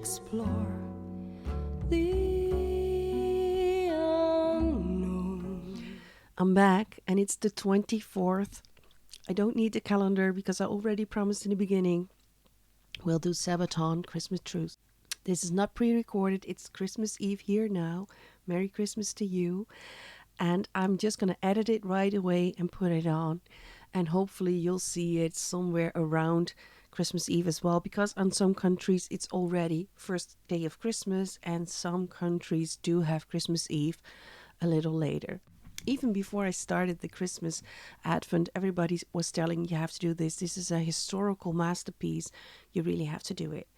explore the unknown. I'm back, and it's the 24th. I don't need the calendar because I already promised in the beginning we'll do SABATON Christmas Truce. This is not pre-recorded. It's Christmas Eve here now. Merry Christmas to you. And I'm just going to edit it right away and put it on. And hopefully you'll see it somewhere around Christmas Eve as well. Because in some countries it's already first day of Christmas. And some countries do have Christmas Eve a little later. Even before I started the Christmas Advent, everybody was telling you have to do this. This is a historical masterpiece. You really have to do it.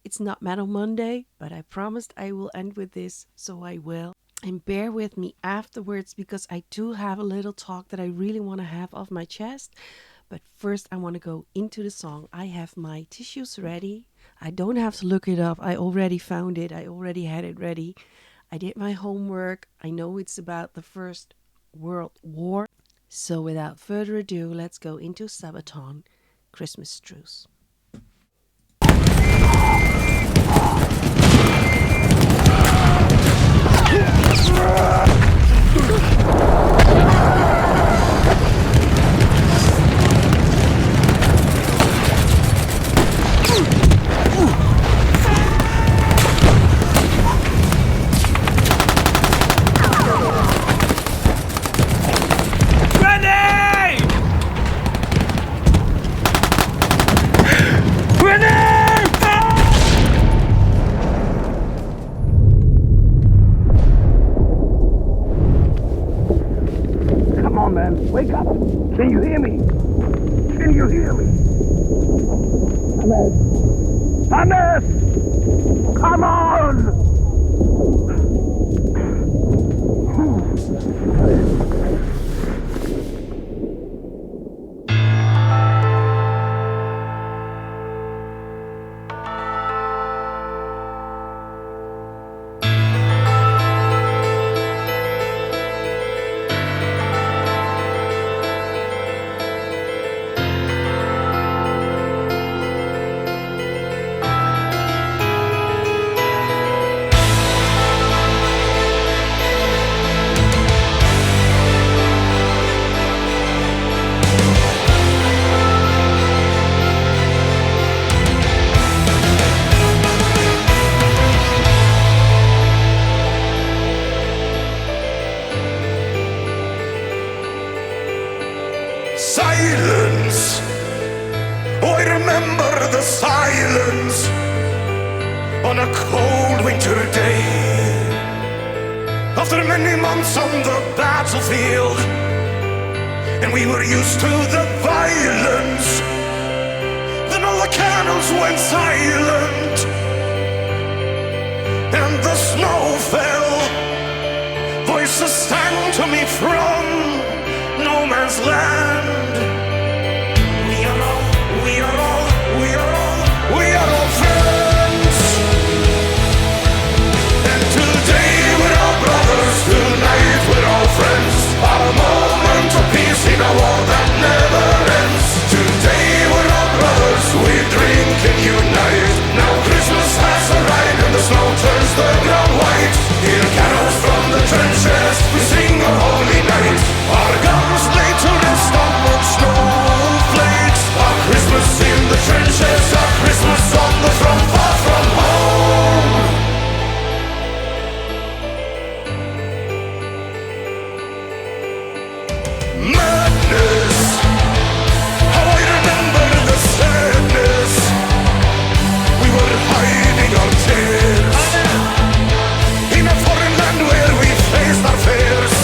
It's not Metal Monday, but I promised I will end with this, so I will. And bear with me afterwards because I do have a little talk that I really want to have off my chest. But first I want to go into the song. I have my tissues ready. I don't have to look it up. I already found it. I already had it ready. I did my homework. I know it's about the First World War. So without further ado, let's go into SABATON Christmas Truce. Wake up! Can you hear me? Can you hear me? Hannes! Hannes! Come on! Silence. Oh, I remember the silence on a cold winter day. After many months on the battlefield, and we were used to the violence, then all the cannons went silent, and the snow fell. Voices sang to me from no man's land. We are all friends. And today we're all brothers, tonight we're all friends. Our moment of peace in a war that never ends. Today we're all brothers, we drink and unite. Now Christmas has arrived and the snow turns the ground white. Hear carols from the trenches, we sing a holy night. Our guns lay to rest on wood snowflakes. Our Christmas in the trenches, our Christmas on the front, far from home. Madness, how I remember the sadness. We were hiding our tears in a foreign land where we faced our fears.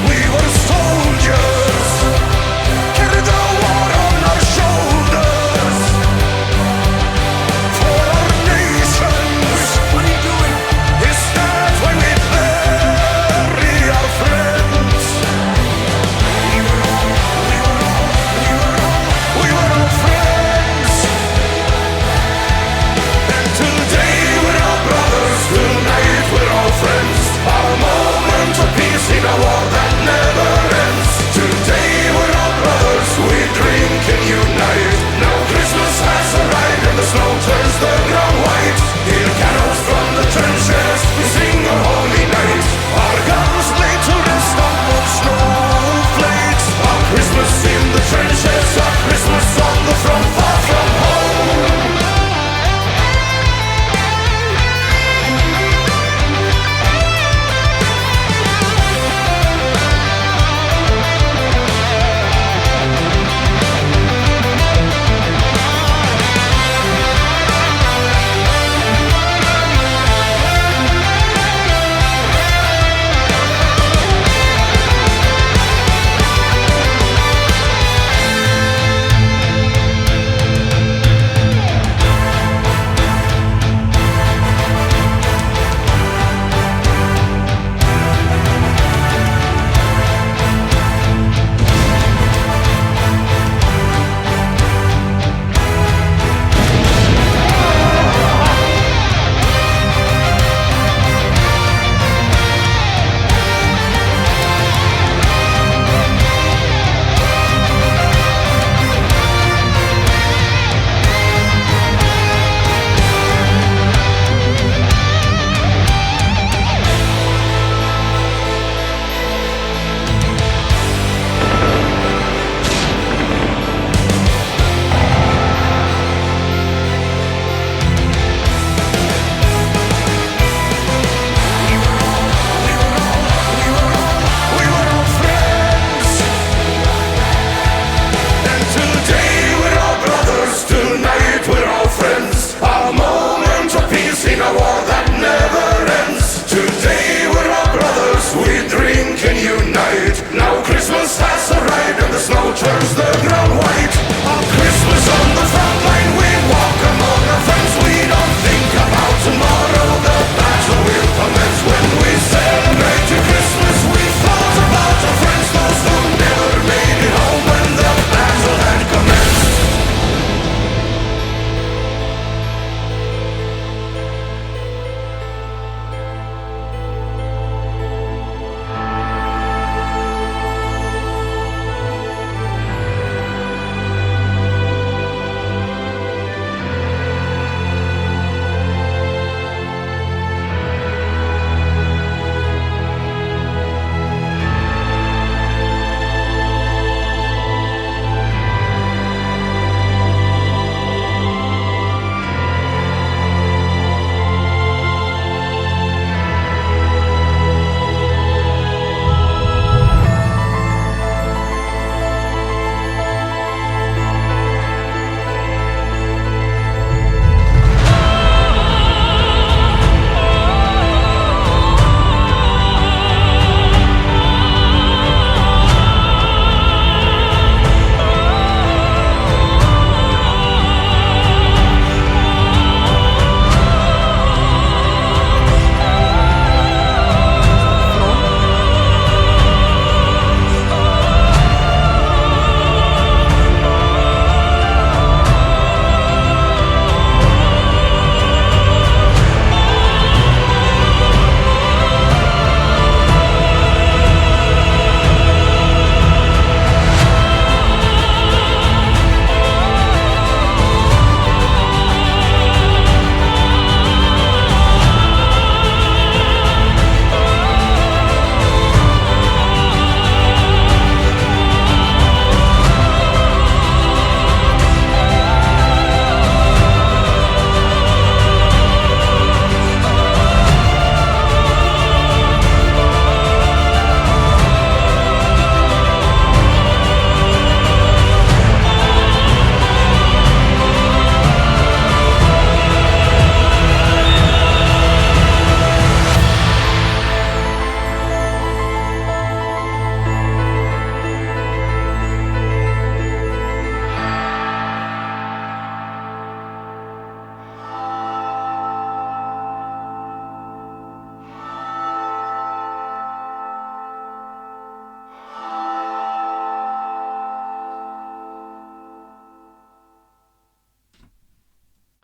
We were soldiers, carried the war on our shoulders for our nations. What are you doing? Is that why we bury our friends? We were all friends.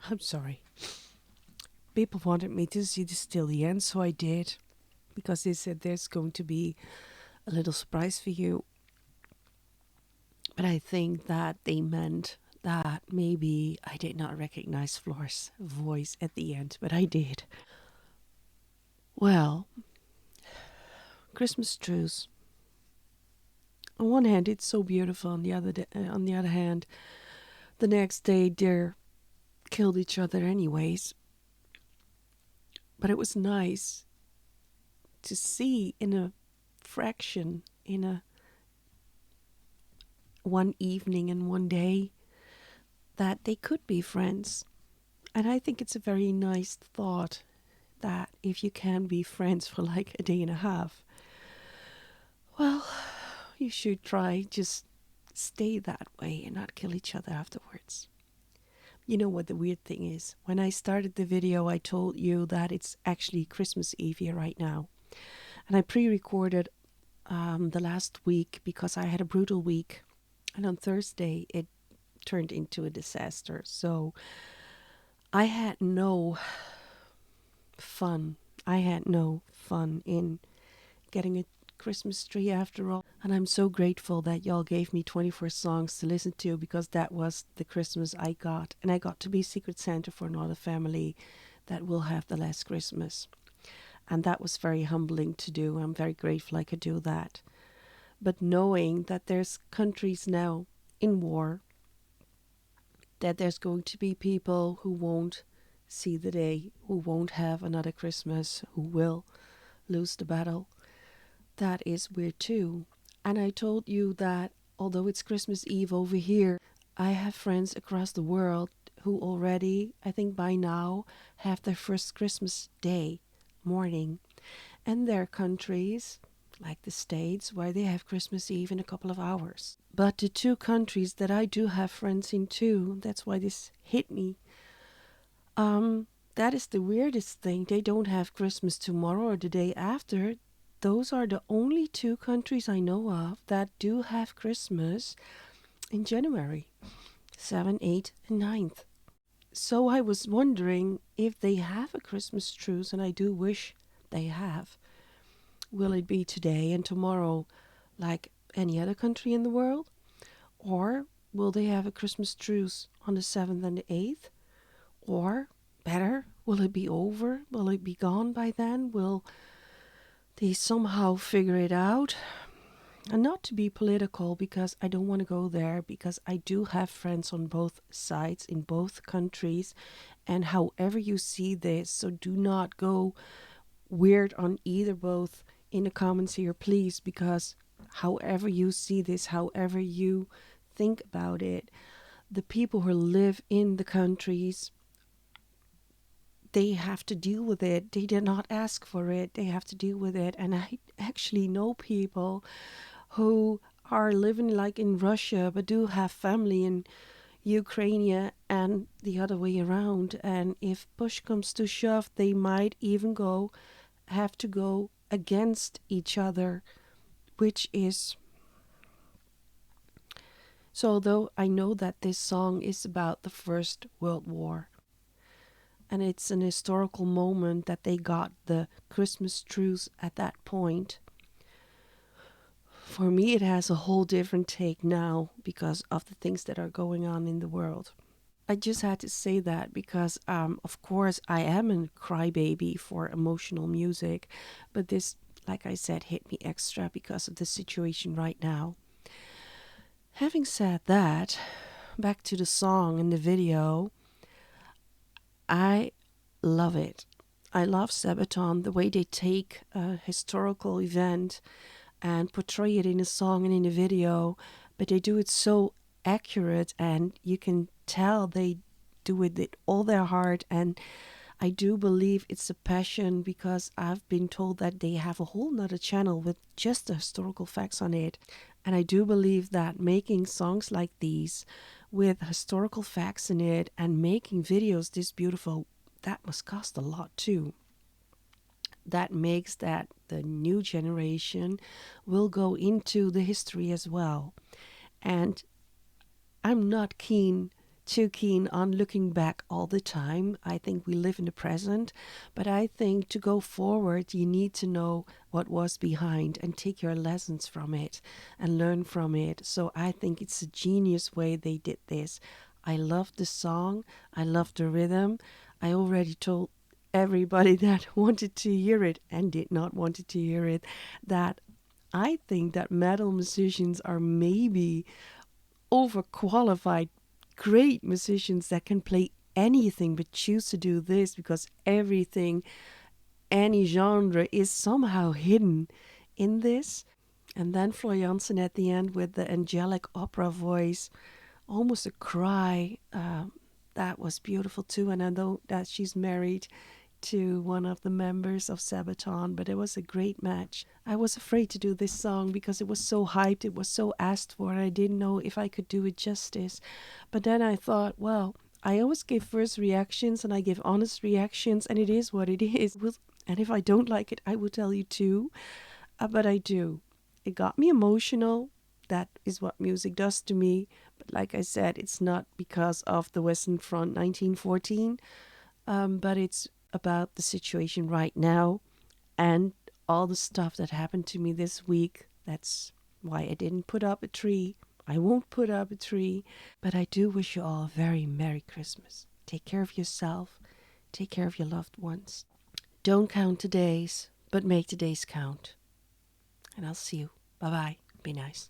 I'm sorry. People wanted me to see this till the end, so I did. Because they said there's going to be a little surprise for you. But I think that they meant that maybe I did not recognize Floor's voice at the end, but I did. Well, Christmas truce. On one hand, it's so beautiful. On the other hand, the next day they killed each other anyways. But it was nice to see in a fraction, in a one evening and one day, that they could be friends. And I think it's a very nice thought that if you can be friends for like a day and a half, well, you should try just stay that way and not kill each other afterwards. You know what the weird thing is? When I started the video, I told you that it's actually Christmas Eve here right now. And I pre-recorded the last week because I had a brutal week. And on Thursday, it turned into a disaster. So I had no fun. I had no fun in getting a Christmas tree after all. And I'm so grateful that y'all gave me 24 songs to listen to, because that was the Christmas I got. And I got to be Secret Santa for another family that will have the last Christmas. And that was very humbling to do. I'm very grateful I could do that. But knowing that there's countries now in war, that there's going to be people who won't see the day, who won't have another Christmas, who will lose the battle, that is weird too. And I told you that although it's Christmas Eve over here, I have friends across the world who already, I think by now, have their first Christmas Day morning. And there are countries like the States where they have Christmas Eve in a couple of hours. But the two countries that I do have friends in too, that's why this hit me, that is the weirdest thing. They don't have Christmas tomorrow or the day after. Those are the only two countries I know of that do have Christmas in January, 7th, 8th, and 9th. So I was wondering if they have a Christmas truce, and I do wish they have. Will it be today and tomorrow like any other country in the world? Or will they have a Christmas truce on the 7th and the 8th? Or, better, will it be over? Will it be gone by then? Will they somehow figure it out? And not to be political, because I don't want to go there, because I do have friends on both sides in both countries. And however you see this, so do not go weird on either both in the comments here, please, because however you see this, however you think about it, the people who live in the countries, they have to deal with it. They did not ask for it. They have to deal with it. And I actually know people who are living like in Russia, but do have family in Ukraine and the other way around. And if push comes to shove, they might even have to go against each other, which is... So although I know that this song is about the First World War, and it's an historical moment that they got the Christmas truce at that point, for me it has a whole different take now because of the things that are going on in the world. I just had to say that because, of course, I am a crybaby for emotional music, but this, like I said, hit me extra because of the situation right now. Having said that, back to the song and the video, I love it. I love SABATON, the way they take a historical event and portray it in a song and in a video, but they do it so accurate, and you can tell they do it with all their heart. And I do believe it's a passion, because I've been told that they have a whole nother channel with just the historical facts on it. And I do believe that making songs like these with historical facts in it and making videos this beautiful, that must cost a lot too. That makes that the new generation will go into the history as well. And I'm not keen too keen on looking back all the time. I think we live in the present, but I think to go forward, you need to know what was behind and take your lessons from it and learn from it. So I think it's a genius way they did this. I love the song. I love the rhythm. I already told everybody that wanted to hear it and did not want to hear it that I think that metal musicians are maybe overqualified, great musicians that can play anything but choose to do this because everything, any genre is somehow hidden in this. And then Floor Jansen at the end with the angelic opera voice, almost a cry. That was beautiful too. And I know that she's married to one of the members of SABATON, but it was a great match. I was afraid to do this song because it was so hyped, it was so asked for, and I didn't know if I could do it justice. But then I thought, well, I always give first reactions and I give honest reactions, and it is what it is. And if I don't like it, I will tell you too. But I do. It got me emotional. That is what music does to me. But like I said, it's not because of the Western Front 1914, but it's about the situation right now and all the stuff that happened to me this week. That's why I didn't put up a tree. I won't put up a tree, but I do wish you all a very Merry Christmas. Take care of yourself. Take care of your loved ones. Don't count the days, but make the days count. And I'll see you. Bye-bye. Be nice.